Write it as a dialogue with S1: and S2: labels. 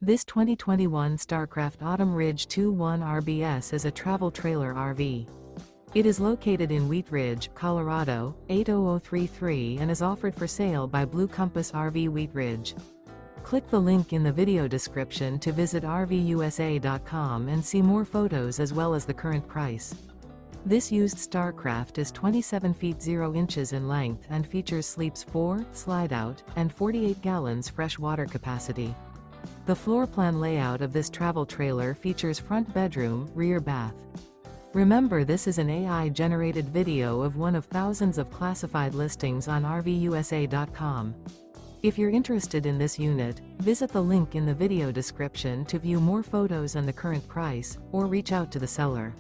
S1: This 2021 Starcraft Autumn Ridge 2-1 RBS is a travel trailer RV. It is located in Wheat Ridge, Colorado, 80033 and is offered for sale by Blue Compass RV Wheat Ridge. Click the link in the video description to visit RVUSA.com and see more photos as well as the current price. This used Starcraft is 27 feet 0 inches in length and features sleeps 4, Slideout, and 48 gallons fresh water capacity. The floor plan layout of this travel trailer features front bedroom, rear bath. Remember, this is an AI-generated video of one of thousands of classified listings on RVUSA.com. If you're interested in this unit, visit the link in the video description to view more photos and the current price, or reach out to the seller.